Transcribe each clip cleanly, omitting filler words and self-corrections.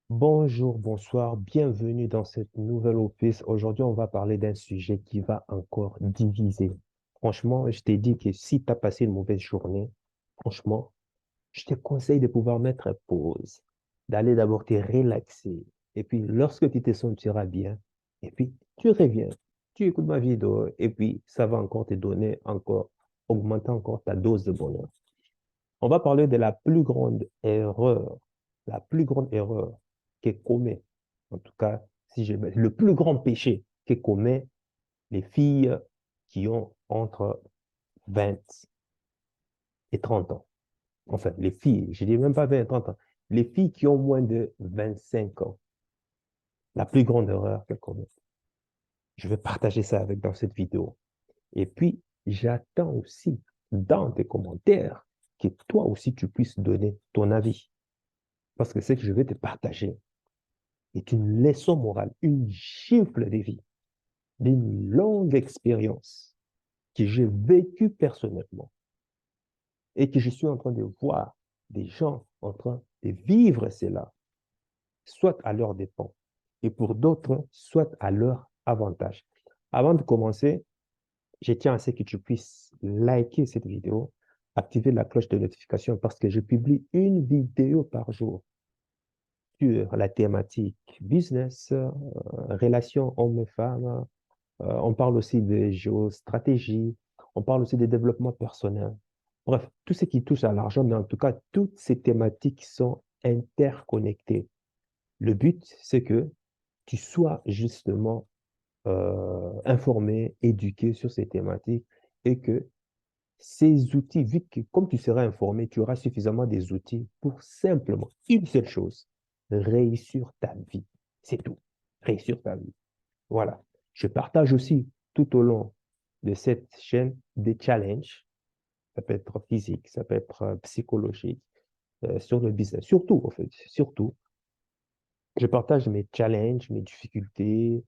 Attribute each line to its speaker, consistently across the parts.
Speaker 1: Bonjour, bonsoir, bienvenue dans cette nouvelle office. Aujourd'hui, on va parler d'un sujet qui va encore diviser. Franchement, je t'ai dit que si tu as passé une mauvaise journée, franchement, je te conseille de pouvoir mettre pause, d'aller d'abord te relaxer. Et puis, lorsque tu te sentiras bien, et puis tu reviens, tu écoutes ma vidéo, et puis ça va encore te donner encore, augmenter encore ta dose de bonheur. On va parler de la plus grande erreur que commet, en tout cas, si je mets le plus grand péché que commet les filles qui ont entre 20 et 30 ans. Enfin, les filles, je ne dis même pas 20 et 30 ans, les filles qui ont moins de 25 ans, la plus grande erreur qu'elles commettent. Je vais partager ça avec dans cette vidéo. Et puis, j'attends aussi dans tes commentaires que toi aussi tu puisses donner ton avis. Parce que ce que je vais te partager est une leçon morale, une gifle de vie, d'une longue expérience que j'ai vécue personnellement et que je suis en train de voir des gens en train de vivre cela, soit à leur dépens et pour d'autres, soit à leur avantage. Avant de commencer, je tiens à ce que tu puisses liker cette vidéo, activer la cloche de notification parce que je publie une vidéo par jour sur la thématique business, relations hommes-femmes. On parle aussi de géostratégie, on parle aussi de développement personnel. Bref, tout ce qui touche à l'argent, mais en tout cas, toutes ces thématiques sont interconnectées. Le but, c'est que tu sois justement informé, éduqué sur ces thématiques et que ces outils, vu que comme tu seras informé, tu auras suffisamment des outils pour simplement une seule chose, réussir ta vie. C'est tout. Réussir ta vie. Voilà. Je partage aussi tout au long de cette chaîne des challenges. Ça peut être physique, ça peut être psychologique, sur le business. Surtout, en fait, surtout, je partage mes challenges, mes difficultés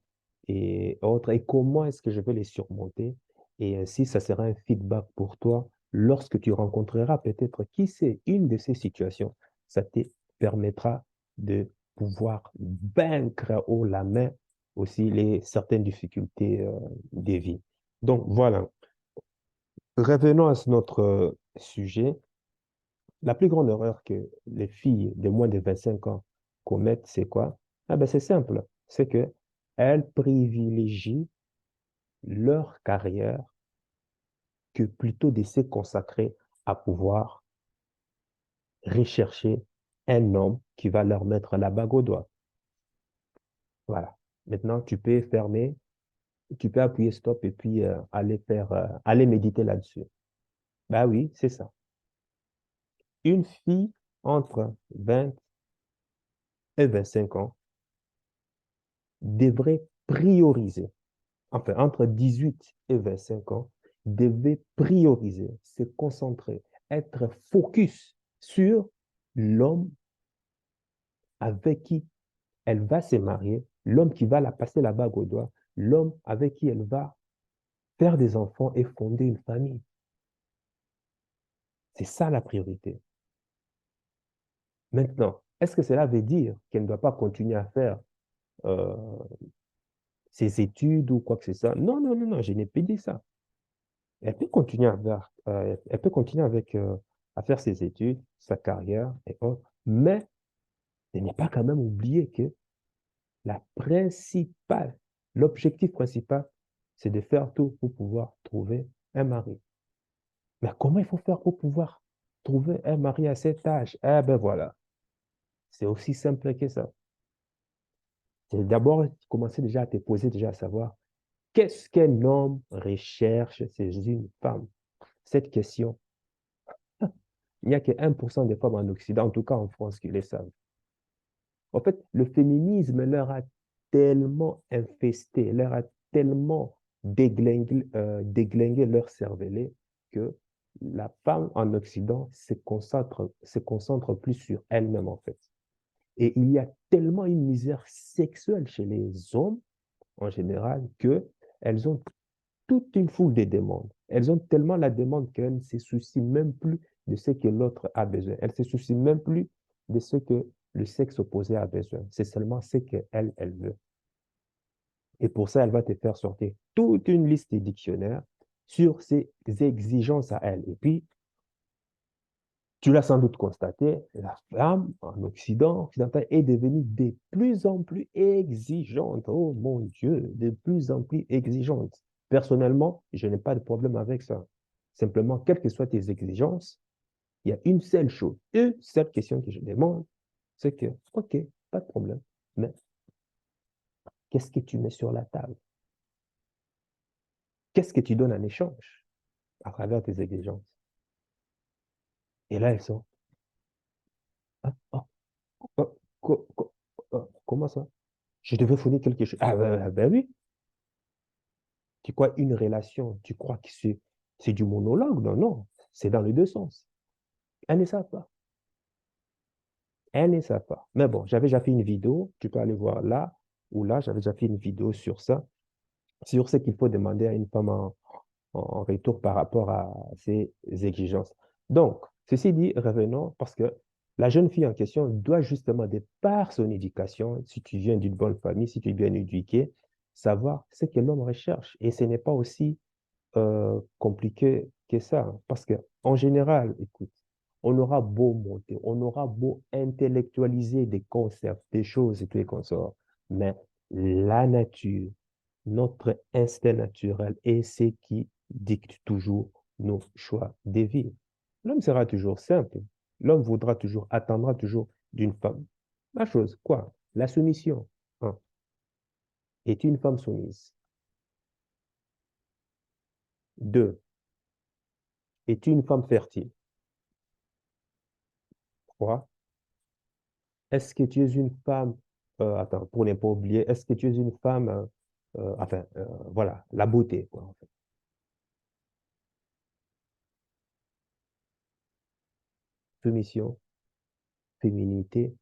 Speaker 1: et autres, et comment est-ce que je vais les surmonter. Et ainsi, ça sera un feedback pour toi lorsque tu rencontreras peut-être, qui sait, une de ces situations. Ça te permettra de pouvoir vaincre haut la main aussi certaines difficultés des vies. Donc voilà, revenons à notre sujet. La plus grande erreur que les filles de moins de 25 ans commettent, c'est quoi? Ah ben c'est simple, c'est que elles privilégient leur carrière que plutôt de se consacrer à pouvoir rechercher un homme qui va leur mettre la bague au doigt. Voilà. Maintenant, tu peux fermer, tu peux appuyer stop et puis aller méditer là-dessus. Ben oui, c'est ça. Une fille entre 20 et 25 ans devrait prioriser, enfin entre 18 et 25 ans, devait prioriser, se concentrer, être focus sur l'homme avec qui elle va se marier, l'homme qui va la passer la bague au doigt, l'homme avec qui elle va faire des enfants et fonder une famille. C'est ça la priorité. Maintenant, est-ce que cela veut dire qu'elle ne doit pas continuer à faire euh, ses études ou quoi que ce soit? Non, non, non, non, je n'ai pas dit ça. Elle peut continuer elle peut continuer à faire ses études, sa carrière et autres, mais elle n'est pas quand même oublier que la principale, l'objectif principal, c'est de faire tout pour pouvoir trouver un mari. Mais comment il faut faire pour pouvoir trouver un mari à cet âge? Eh ben voilà, c'est aussi simple que ça. C'est d'abord commencer déjà à te poser, déjà à savoir, qu'est-ce qu'un homme recherche chez une femme? Cette question, il n'y a que 1% des femmes en Occident, en tout cas en France, qui le savent. En fait, le féminisme leur a tellement infesté, leur a tellement déglingué leur cervelet que la femme en Occident se concentre plus sur elle-même, en fait. Et il y a tellement une misère sexuelle chez les hommes, en général, que elles ont toute une foule de demandes. Elles ont tellement la demande qu'elles ne se soucient même plus de ce que l'autre a besoin. Elles ne se soucient même plus de ce que le sexe opposé a besoin. C'est seulement ce qu'elle, elle veut. Et pour ça, elle va te faire sortir toute une liste de dictionnaires sur ses exigences à elle. Et puis, tu l'as sans doute constaté, la femme en occidental est devenue de plus en plus exigeante. Oh mon Dieu, de plus en plus exigeante. Personnellement, je n'ai pas de problème avec ça. Simplement, quelles que soient tes exigences, il y a une seule question que je demande, c'est que, OK, pas de problème, mais qu'est-ce que tu mets sur la table? Qu'est-ce que tu donnes en échange à travers tes exigences? Et là, elles sont, ah, ah, ah, comment ça? Je devais fournir quelque chose. Ah, ben oui. Tu crois une relation, tu crois que c'est du monologue? Non, non. C'est dans les deux sens. Elles ne savent pas. Elles ne savent pas. Mais bon, j'avais déjà fait une vidéo. Tu peux aller voir là ou là. J'avais déjà fait une vidéo sur ça, sur ce qu'il faut demander à une femme en retour par rapport à ses exigences. Donc, ceci dit, revenons, parce que la jeune fille en question doit justement, de par son éducation, si tu viens d'une bonne famille, si tu es bien éduqué, savoir ce que l'homme recherche. Et ce n'est pas aussi compliqué que ça, hein, parce que en général, écoute, on aura beau monter, on aura beau intellectualiser des concepts, des choses et tout et consorts, mais la nature, notre instinct naturel est ce qui dicte toujours nos choix de vie. L'homme sera toujours simple. L'homme voudra toujours, attendra toujours d'une femme. La chose, quoi? La soumission. Hein. Es-tu une femme soumise? Deux, es-tu une femme fertile? Trois, est-ce que tu es une femme, attends, pour ne pas oublier, est-ce que tu es une femme, voilà, la beauté, quoi, en fait. Soumission, féminité,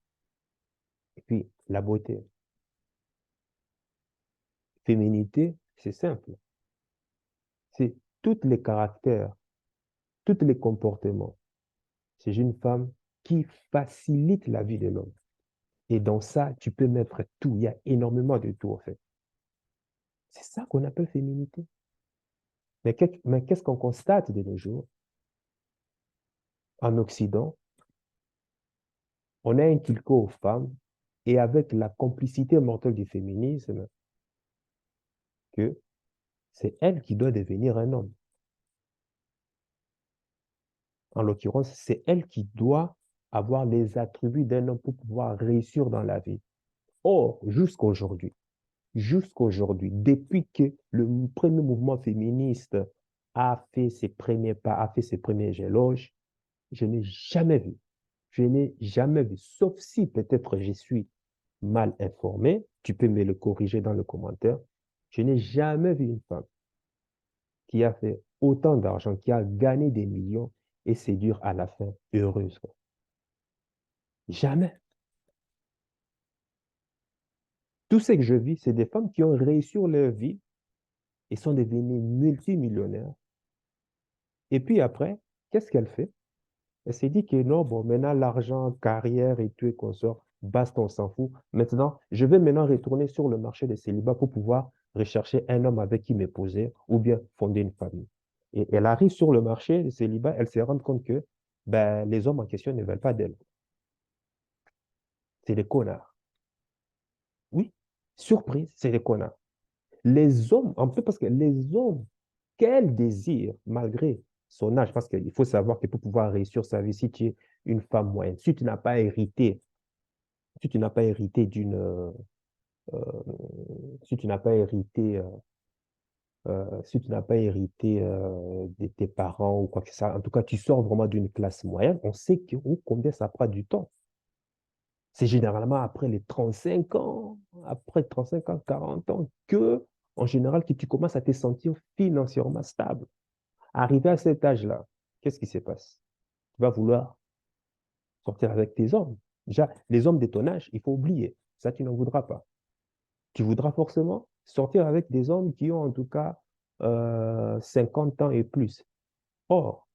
Speaker 1: et puis la beauté. Féminité, c'est simple. C'est tous les caractères, tous les comportements. C'est une femme qui facilite la vie de l'homme. Et dans ça, tu peux mettre tout. Il y a énormément de tout, en fait. C'est ça qu'on appelle féminité. Mais qu'est-ce qu'on constate de nos jours? En Occident, on a inculqué aux femmes, et avec la complicité mortelle du féminisme, que c'est elle qui doit devenir un homme. En l'occurrence, c'est elle qui doit avoir les attributs d'un homme pour pouvoir réussir dans la vie. Or, jusqu'aujourd'hui, depuis que le premier mouvement féministe a fait ses premiers pas, a fait ses premiers éloges, je n'ai jamais vu, je n'ai jamais vu, sauf si peut-être je suis mal informé, tu peux me le corriger dans le commentaire, je n'ai jamais vu une femme qui a fait autant d'argent, qui a gagné des millions et séduire à la fin heureuse, quoi. Jamais. Tout ce que je vis, c'est des femmes qui ont réussi leur vie et sont devenues multimillionnaires. Et puis après, qu'est-ce qu'elle fait? Elle s'est dit que non, bon, maintenant l'argent, carrière et tout et consort, basta, on s'en fout. Maintenant, je vais maintenant retourner sur le marché des célibats pour pouvoir rechercher un homme avec qui m'épouser ou bien fonder une famille. Et elle arrive sur le marché des célibats, elle se rend compte que ben, les hommes en question ne veulent pas d'elle. C'est des connards. Oui, surprise, c'est des connards. Les hommes, en fait, parce que les hommes, quel désir, malgré son âge, parce qu'il faut savoir que pour pouvoir réussir sa vie, si tu es une femme moyenne, si tu n'as pas hérité, si tu n'as pas hérité d'une, si tu n'as pas hérité, si tu n'as pas hérité de tes parents ou quoi que ce soit, en tout cas, tu sors vraiment d'une classe moyenne, on sait que, combien ça prend du temps. C'est généralement après les 35 ans, après 35 ans, 40 ans, que, en général, que tu commences à te sentir financièrement stable. Arrivé à cet âge-là, qu'est-ce qui se passe? Tu vas vouloir sortir avec tes hommes. Déjà, les hommes de ton âge, il faut oublier. Ça, tu n'en voudras pas. Tu voudras forcément sortir avec des hommes qui ont en tout cas 50 ans et plus. Or,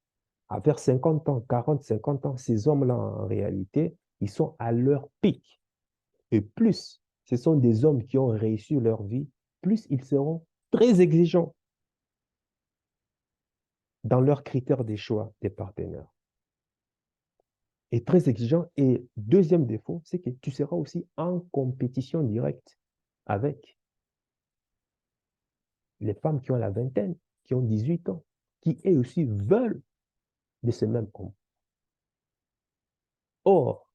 Speaker 1: à vers 50 ans, 40, 50 ans, ces hommes-là, en réalité, ils sont à leur pic. Et plus ce sont des hommes qui ont réussi leur vie, plus ils seront très exigeants dans leurs critères des choix des partenaires. Et très exigeants. Et deuxième défaut, c'est que tu seras aussi en compétition directe avec les femmes qui ont la vingtaine, qui ont 18 ans, qui elles aussi veulent de ce même homme. Or,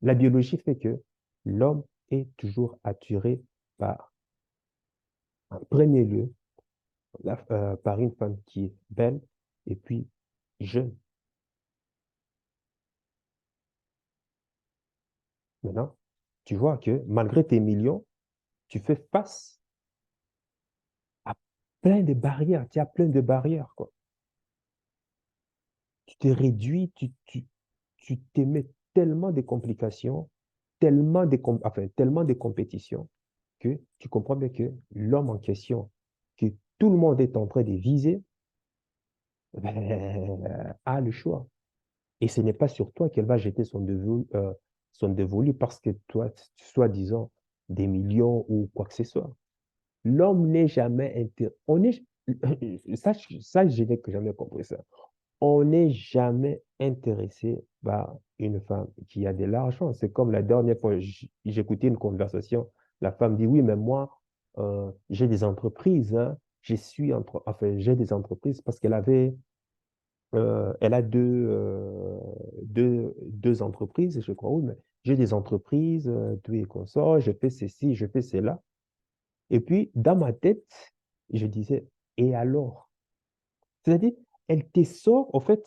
Speaker 1: la biologie fait que l'homme est toujours attiré par, en premier lieu, par une femme qui est belle et puis jeune. Maintenant, tu vois que malgré tes millions, tu fais face à plein de barrières. Tu as plein de barrières, quoi. Tu te réduis, tu te mets tellement de complications, tellement de compétitions, que tu comprends bien que l'homme en question, que tout le monde est en train de viser, ben, a le choix. Et ce n'est pas sur toi qu'elle va jeter son dévolu parce que toi, soi-disant, des millions ou quoi que ce soit. L'homme n'est jamais on est, ça, je n'ai jamais compris ça. On n'est jamais intéressé par une femme qui a de l'argent. C'est comme la dernière fois, j'écoutais une conversation. La femme dit, oui, mais moi, j'ai des entreprises, hein. Enfin, j'ai des entreprises parce elle a deux entreprises, je crois, oui, mais j'ai des entreprises, tout et consort, je fais ceci, je fais cela. Et puis, dans ma tête, je disais, et alors? C'est-à-dire, elle te sort, en fait,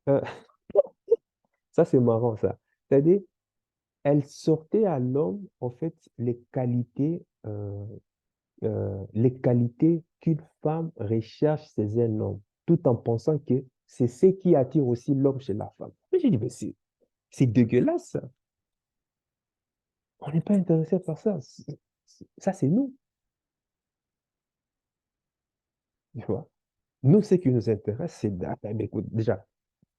Speaker 1: euh, ça c'est marrant ça. C'est-à-dire, elle sortait à l'homme, en fait, les qualités qu'une femme recherche chez un homme, tout en pensant que c'est ce qui attire aussi l'homme chez la femme. Mais j'ai dit, mais c'est dégueulasse, ça. On n'est pas intéressé par ça. Ça, c'est nous, tu vois. Nous, ce qui nous intéresse, ben, écoute, déjà,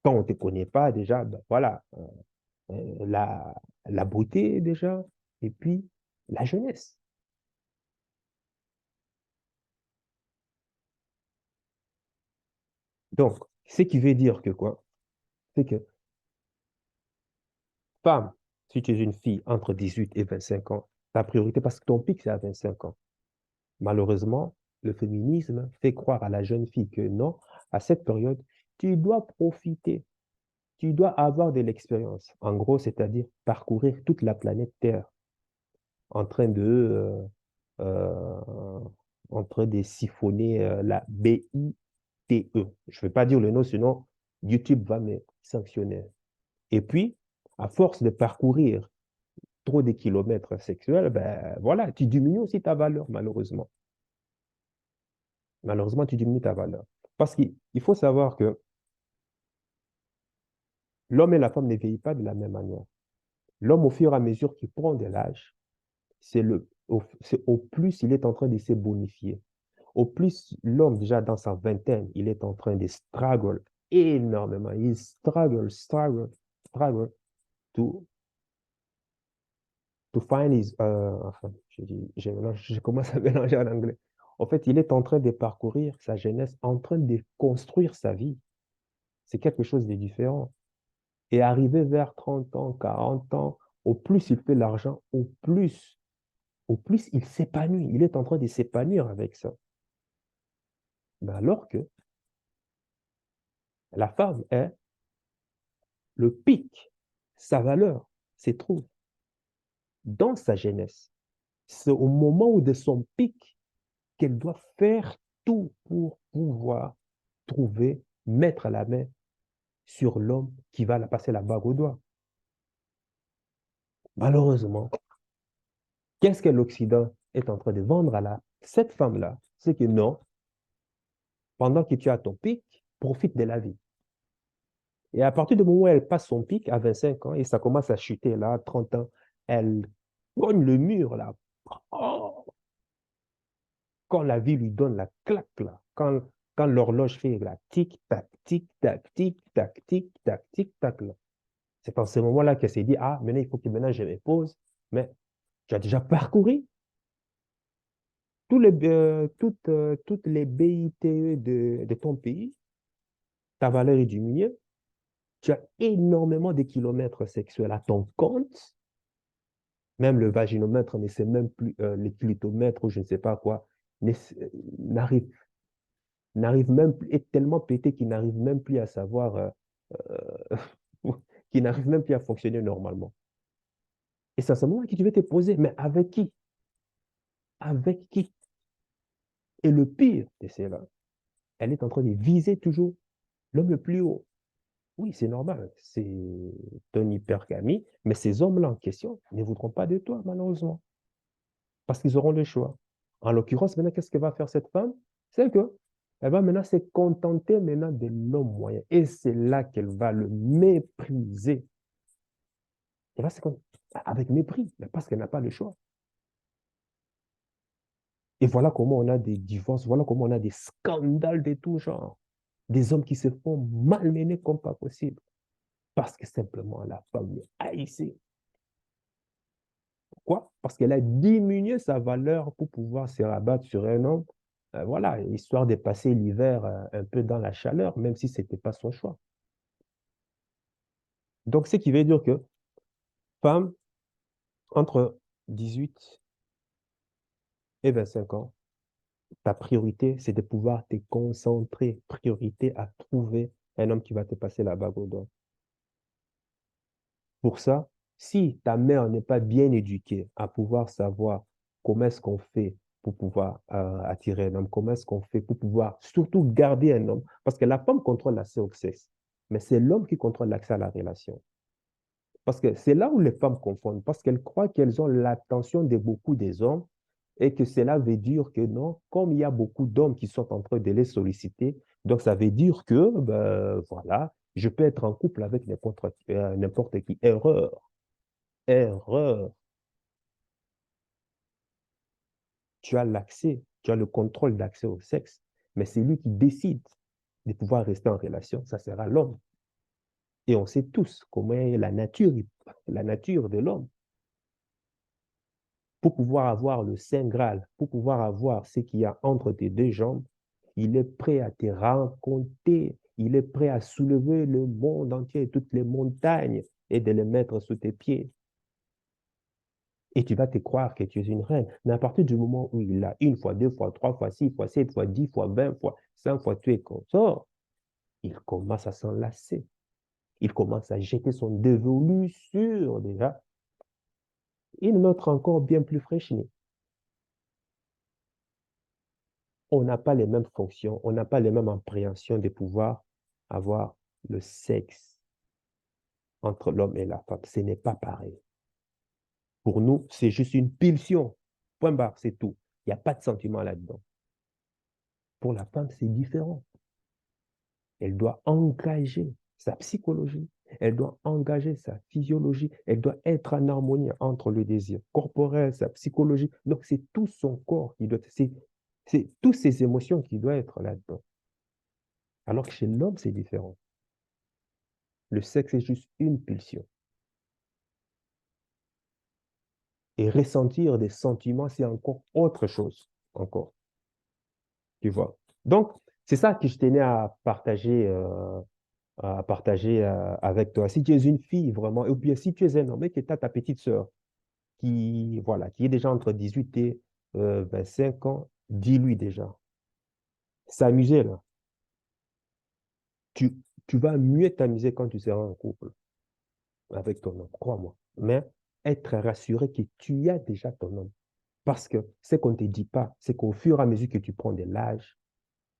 Speaker 1: quand on ne te connaît pas, déjà, ben, voilà, la, la beauté, déjà, et puis la jeunesse. Donc, ce qui veut dire que quoi? C'est que femme, si tu es une fille entre 18 et 25 ans, ta priorité, parce que ton pic, c'est à 25 ans. Malheureusement, le féminisme fait croire à la jeune fille que non, à cette période, tu dois profiter, tu dois avoir de l'expérience. En gros, c'est-à-dire parcourir toute la planète Terre en train euh, en train de siphonner la BITE. Je ne vais pas dire le nom, sinon YouTube va me sanctionner. Et puis, à force de parcourir trop de kilomètres sexuels, ben voilà, tu diminues aussi ta valeur, malheureusement. Malheureusement, tu diminues ta valeur. Parce qu'il faut savoir que l'homme et la femme ne vieillissent pas de la même manière. L'homme, au fur et à mesure qu'il prend de l'âge, c'est au plus il est en train de se bonifier. Au plus, l'homme, déjà dans sa vingtaine, il est en train de struggle énormément. Il struggle to, to find his. Enfin, je commence à mélanger en anglais. En fait, il est en train de parcourir sa jeunesse, en train de construire sa vie. C'est quelque chose de différent. Et arrivé vers 30 ans, 40 ans, au plus il fait l'argent, au plus il s'épanouit. Il est en train de s'épanouir avec ça. Mais alors que la femme est le pic, sa valeur se trouve dans sa jeunesse. C'est au moment où de son pic qu'elle doit faire tout pour pouvoir trouver, mettre la main sur l'homme qui va la passer la bague au doigt. Malheureusement, qu'est-ce que l'Occident est en train de vendre cette femme-là? C'est que non, pendant que tu as ton pic, profite de la vie. Et à partir du moment où elle passe son pic à 25 ans et ça commence à chuter là, à 30 ans, elle cogne le mur là. Oh, quand la vie lui donne la claque là, quand l'horloge fait la tic-tac, tic-tac, tic-tac, tic-tac, tic-tac là, C'est en ce moment-là qu'elle s'est dit, ah, maintenant, il faut que maintenant je me pose. Mais tu as déjà parcouru toutes les BITE de ton pays, ta valeur est diminuée, tu as énormément de kilomètres sexuels à ton compte, même le vaginomètre, mais c'est même plus les clitomètres ou je ne sais pas quoi, n'arrive n'arrive même plus, est tellement pété qu'il n'arrive même plus à savoir, qu'il n'arrive même plus à fonctionner normalement. Et c'est à ce moment que tu veux te poser, mais avec qui? Avec qui? Et le pire de cela, elle est en train de viser toujours l'homme le plus haut. Oui, c'est normal, c'est ton hypergamie, mais ces hommes-là en question ne voudront pas de toi, malheureusement, parce qu'ils auront le choix. En l'occurrence, maintenant, qu'est-ce que va faire cette femme? C'est que elle va maintenant se contenter maintenant de l'homme moyen. Et c'est là qu'elle va le mépriser. Elle va se contenter avec mépris, mais parce qu'elle n'a pas le choix. Et voilà comment on a des divorces, voilà comment on a des scandales de tout genre. Des hommes qui se font malmener comme pas possible. Parce que simplement la femme est haïssée. Pourquoi? Parce qu'elle a diminué sa valeur pour pouvoir se rabattre sur un homme. Voilà, histoire de passer l'hiver un peu dans la chaleur, même si ce n'était pas son choix. Donc, ce qui veut dire que femme entre 18 et 25 ans, ta priorité, c'est de pouvoir te concentrer. Priorité à trouver un homme qui va te passer la bague au doigt. Pour ça, si ta mère n'est pas bien éduquée à pouvoir savoir comment est-ce qu'on fait pour pouvoir attirer un homme, comment est-ce qu'on fait pour pouvoir surtout garder un homme, parce que la femme contrôle l'accès au sexe, mais c'est l'homme qui contrôle l'accès à la relation. Parce que c'est là où les femmes confondent, parce qu'elles croient qu'elles ont l'attention de beaucoup des hommes et que cela veut dire que non, comme il y a beaucoup d'hommes qui sont en train de les solliciter, donc ça veut dire que, ben, voilà, je peux être en couple avec n'importe qui. Erreur, erreur. Tu as l'accès, tu as le contrôle d'accès au sexe, mais c'est lui qui décide de pouvoir rester en relation, ça sera l'homme. Et on sait tous comment est la nature de l'homme. Pour pouvoir avoir le Saint Graal, pour pouvoir avoir ce qu'il y a entre tes deux jambes, il est prêt à te rencontrer, il est prêt à soulever le monde entier et toutes les montagnes et de les mettre sous tes pieds. Et tu vas te croire que tu es une reine. Mais à partir du moment où il a une fois, deux fois, trois fois, six fois, sept fois, 10 fois, 20 fois, 5 fois tu es consort, il commence à s'enlacer. Il commence à jeter son dévolu sur déjà une autre encore bien plus fraîche. On n'a pas les mêmes fonctions, on n'a pas les mêmes appréhensions de pouvoir avoir le sexe entre l'homme et la femme. Ce n'est pas pareil. Pour nous, c'est juste une pulsion. Point barre, c'est tout. Il n'y a pas de sentiment là-dedans. Pour la femme, c'est différent. Elle doit engager sa psychologie, elle doit engager sa physiologie, elle doit être en harmonie entre le désir corporel, sa psychologie. Donc, c'est tout son corps qui doit, c'est toutes ses émotions qui doivent être là-dedans. Alors que chez l'homme, c'est différent. Le sexe est juste une pulsion. Et ressentir des sentiments, c'est encore autre chose. Encore. Tu vois. Donc, c'est ça que je tenais à partager avec toi. Si tu es une fille, vraiment, ou bien si tu es un homme et que tu as ta petite sœur qui, voilà, qui est déjà entre 18 et 25 ans, dis-lui déjà. S'amuser, là. Tu, tu vas mieux t'amuser quand tu seras en couple avec ton homme, crois-moi. Mais être rassuré que tu as déjà ton homme. Parce que ce qu'on ne te dit pas, c'est qu'au fur et à mesure que tu prends de l'âge,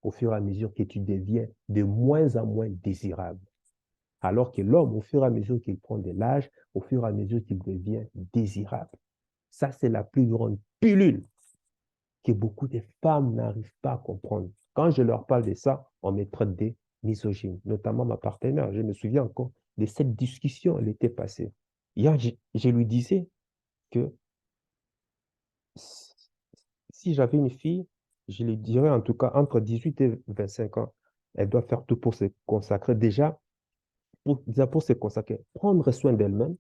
Speaker 1: au fur et à mesure que tu deviens de moins en moins désirable. Alors que l'homme, au fur et à mesure qu'il prend de l'âge, au fur et à mesure qu'il devient désirable. Ça, c'est la plus grande pilule que beaucoup de femmes n'arrivent pas à comprendre. Quand je leur parle de ça, on me traite des misogynes, notamment ma partenaire. Je me souviens encore de cette discussion l'été passé. Hier, je lui disais que si j'avais une fille, je lui dirais en tout cas entre 18 et 25 ans, elle doit faire tout pour se consacrer déjà pour se consacrer, prendre soin d'elle-même,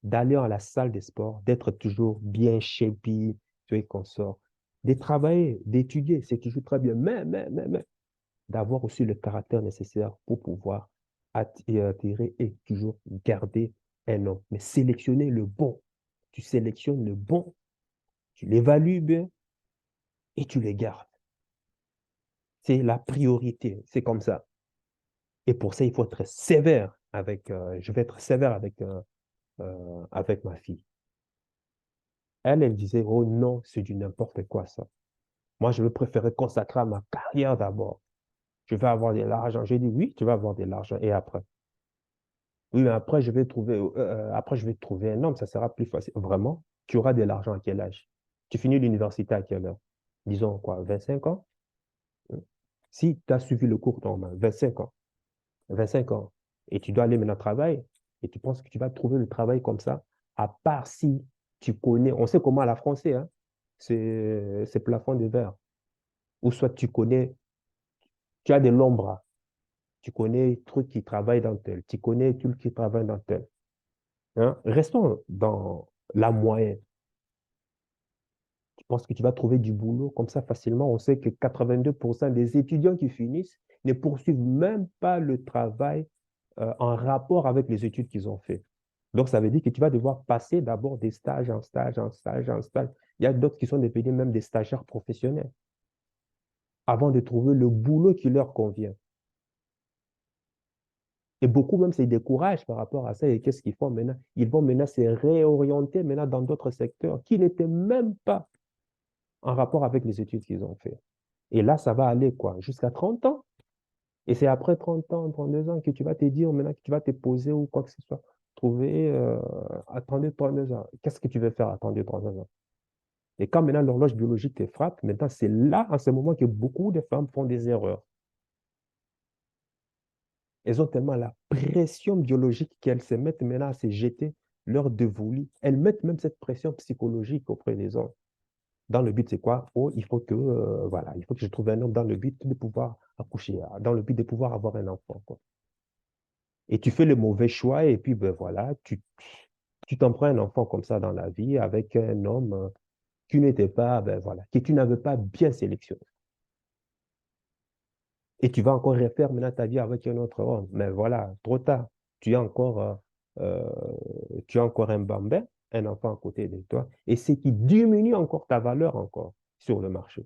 Speaker 1: d'aller à la salle de sport, d'être toujours bien shapé, tu vois, qu'on sort, de travailler, d'étudier, c'est toujours très bien, mais, d'avoir aussi le caractère nécessaire pour pouvoir attirer et toujours garder un homme. Mais sélectionner le bon. Tu sélectionnes le bon, tu l'évalues bien et tu le gardes. C'est la priorité, c'est comme ça. Et pour ça, il faut être sévère je vais être sévère avec ma fille. Elle disait, oh non, c'est du n'importe quoi ça. Moi, je veux préférer consacrer à ma carrière d'abord. Je vais avoir de l'argent. J'ai dit, oui, tu vas avoir de l'argent. Et après? Oui, mais après, je vais trouver un homme, ça sera plus facile. Vraiment, tu auras de l'argent à quel âge? Tu finis l'université à quelle heure? Disons quoi, 25 ans? Si tu as suivi le cours normal, 25 ans. 25 ans. Et tu dois aller maintenant travailler. Et tu penses que tu vas trouver le travail comme ça, à part si tu connais, on sait comment à la français, hein, c'est plafond de verre. Ou soit tu connais, tu as de l'ombre, tu connais trucs qui travaillent dans tel, tu connais trucs qui travaillent dans tel. Hein. Restons dans la moyenne. Tu penses que tu vas trouver du boulot comme ça facilement. On sait que 82% des étudiants qui finissent ne poursuivent même pas le travail en rapport avec les études qu'ils ont fait. Donc, ça veut dire que tu vas devoir passer d'abord des stages en stage, en stage, en stage. Il y a d'autres qui sont devenus même des stagiaires professionnels avant de trouver le boulot qui leur convient. Et beaucoup même se découragent par rapport à ça. Et qu'est-ce qu'ils font maintenant? Ils vont maintenant se réorienter maintenant dans d'autres secteurs qui n'étaient même pas en rapport avec les études qu'ils ont fait. Et là, ça va aller quoi? Jusqu'à 30 ans. Et c'est après 30 ans, 32 ans que tu vas te dire maintenant que tu vas te poser ou quoi que ce soit. Trouver, attendez 32 ans. Qu'est-ce que tu veux faire attendez 32 ans? Et quand maintenant l'horloge biologique te frappe, maintenant c'est là, en ce moment, que beaucoup de femmes font des erreurs. Elles ont tellement la pression biologique qu'elles se mettent maintenant à se jeter leur dévolu. Elles mettent même cette pression psychologique auprès des hommes. Dans le but, c'est quoi? Oh, voilà, il faut que je trouve un homme dans le but de pouvoir accoucher, dans le but de pouvoir avoir un enfant, quoi. Et tu fais le mauvais choix et puis, ben voilà, tu t'en prends un enfant comme ça dans la vie avec un homme qui n'était pas, ben voilà, que tu n'avais pas bien sélectionné. Et tu vas encore refaire maintenant ta vie avec un autre homme. Mais voilà, trop tard. Tu as encore, euh, tu as encore un bambin, un enfant à côté de toi, et c'est qui diminue encore ta valeur encore sur le marché.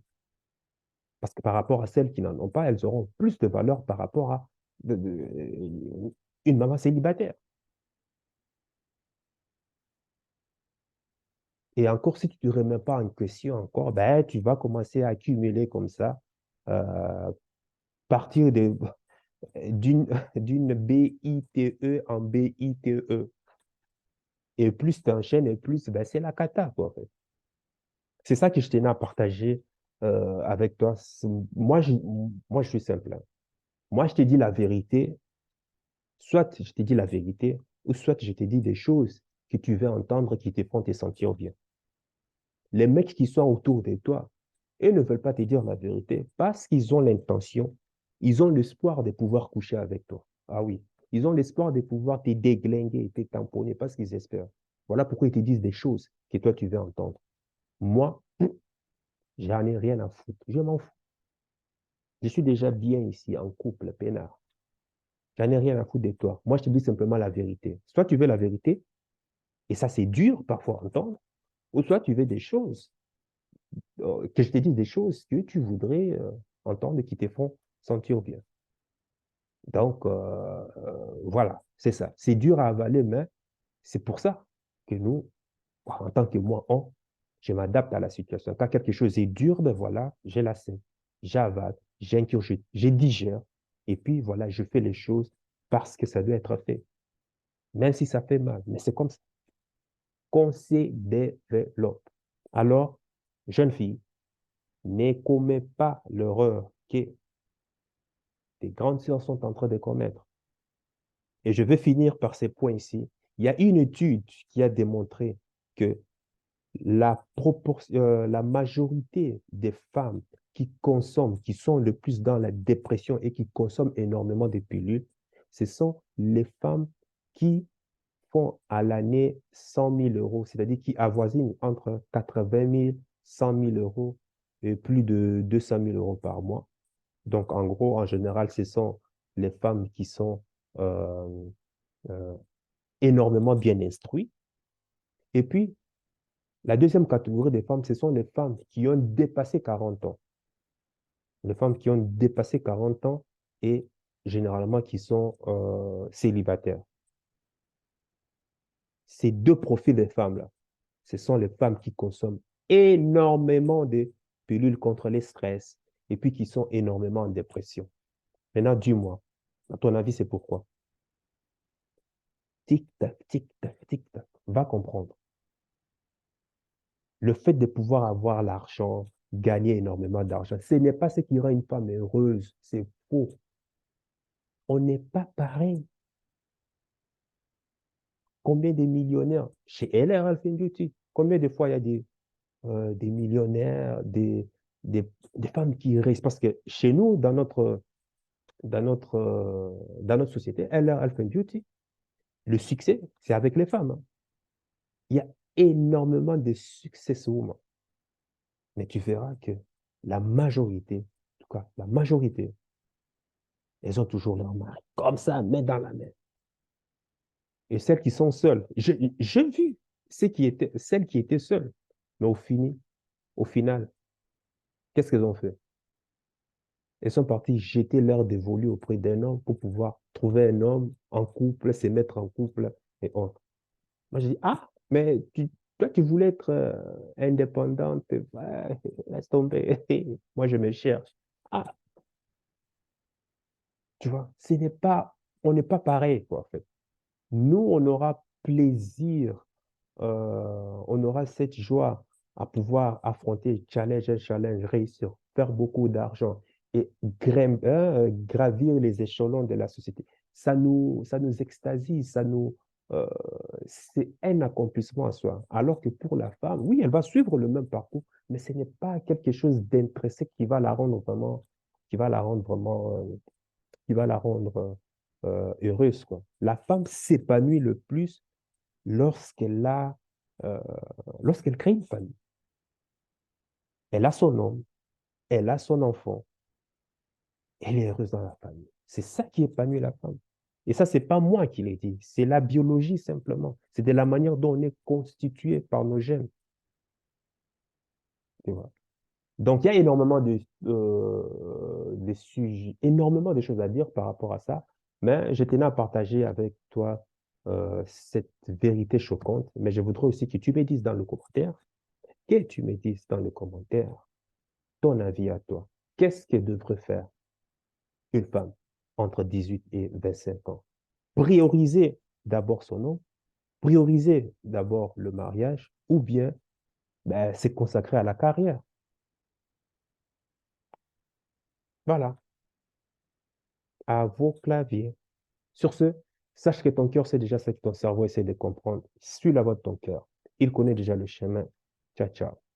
Speaker 1: Parce que par rapport à celles qui n'en ont pas, elles auront plus de valeur par rapport à une maman célibataire. Et encore, si tu ne te remets pas en question encore, ben, tu vas commencer à accumuler comme ça, partir d'une BITE en BITE. Et plus tu enchaînes, et plus ben, c'est la cata, quoi, en fait. C'est ça que je tenais à partager avec toi. Moi, je suis simple. Hein. Moi, je te dis la vérité. Soit je te dis la vérité, ou soit je te dis des choses que tu veux entendre qui te font te sentir bien. Les mecs qui sont autour de toi, ils ne veulent pas te dire la vérité parce qu'ils ont l'intention, ils ont l'espoir de pouvoir coucher avec toi. Ah oui, ils ont l'espoir de pouvoir te déglinguer, te tamponner parce qu'ils espèrent. Voilà pourquoi ils te disent des choses que toi tu veux entendre. Moi, j'en ai rien à foutre. Je m'en fous. Je suis déjà bien ici, en couple, peinard. J'en ai rien à foutre de toi. Moi, je te dis simplement la vérité. Soit tu veux la vérité, et ça, c'est dur parfois à entendre, ou soit tu veux des choses, que je te dise des choses que tu voudrais entendre et qui te font sentir bien. Donc, voilà, c'est ça. C'est dur à avaler, mais c'est pour ça que nous, en tant que moi, je m'adapte à la situation. Quand quelque chose est dur, ben voilà, j'ai la scène, j'avale, j'ingurgite, je digère, et puis voilà, je fais les choses parce que ça doit être fait, même si ça fait mal. Mais c'est comme ça qu'on se développe. Alors, jeune fille, ne commets pas l'erreur que tes grandes sœurs sont en train de commettre. Et je vais finir par ces points ici. Il y a une étude qui a démontré que la majorité des femmes qui consomment, qui sont le plus dans la dépression et qui consomment énormément de pilules, ce sont les femmes qui font à l'année 100 000 euros, c'est-à-dire qui avoisinent entre 80 000, 100 000 euros et plus de 200 000 euros par mois. Donc, en gros, en général, ce sont les femmes qui sont euh, euh, énormément bien instruites. Et puis, la deuxième catégorie des femmes, ce sont les femmes qui ont dépassé 40 ans. Les femmes qui ont dépassé 40 ans et généralement qui sont célibataires. Ces deux profils de femmes-là, ce sont les femmes qui consomment énormément de pilules contre les stress et puis qui sont énormément en dépression. Maintenant, dis-moi, à ton avis, c'est pourquoi? Tic-tac, tic-tac, tic-tac. Va comprendre. Le fait de pouvoir avoir l'argent, gagner énormément d'argent, ce n'est pas ce qui rend une femme heureuse. C'est faux. On n'est pas pareil. Combien de millionnaires chez LR Alpha Beauty? Combien de fois il y a des millionnaires, des femmes qui restent? Parce que chez nous, dans notre société, LR Alpha Beauty, le succès, c'est avec les femmes, hein. Il y a énormément de successwomen. Mais tu verras que la majorité, en tout cas, la majorité, elles ont toujours leur mari, comme ça, main dans la main. Et celles qui sont seules, j'ai vu celles qui étaient seules. Mais au final, qu'est-ce qu'elles ont fait? Elles sont parties jeter leur dévolu auprès d'un homme pour pouvoir trouver un homme en couple, se mettre en couple et autres. Moi, je dis, ah, mais toi, tu voulais être indépendante, ouais, laisse tomber. Moi, je me cherche. Ah, tu vois, on n'est pas pareil, quoi, en fait. Nous, on aura plaisir, on aura cette joie à pouvoir affronter challenge un challenge, réussir, faire beaucoup d'argent et gravir les échelons de la société. Ça nous extasie, euh, c'est un accomplissement en soi. Alors que pour la femme, oui, elle va suivre le même parcours, mais ce n'est pas quelque chose d'intrinsèque qui va la rendre vraiment, qui va la rendre vraiment, qui va la rendre heureuse, quoi. La femme s'épanouit le plus lorsqu'elle a, euh, lorsqu'elle crée une famille. Elle a son homme, elle a son enfant, elle est heureuse dans la famille. C'est ça qui épanouit la femme. Et ça, c'est pas moi qui l'ai dit, c'est la biologie simplement. C'est de la manière dont on est constitué par nos gènes. Tu vois. Donc, il y a des sujets, énormément de choses à dire par rapport à ça, mais je tenais à partager avec toi cette vérité choquante. Mais je voudrais aussi que tu me dises dans le commentaire, que tu me dises dans le commentaire ton avis à toi. Qu'est-ce que devrait faire une femme entre 18 et 25 ans? Prioriser d'abord son nom, prioriser d'abord le mariage, ou bien ben, se consacrer à la carrière. Voilà, à vos claviers. Sur ce, sache que ton cœur sait déjà ce que ton cerveau essaie de comprendre. Suis la voie de ton cœur. Il connaît déjà le chemin. Ciao, ciao.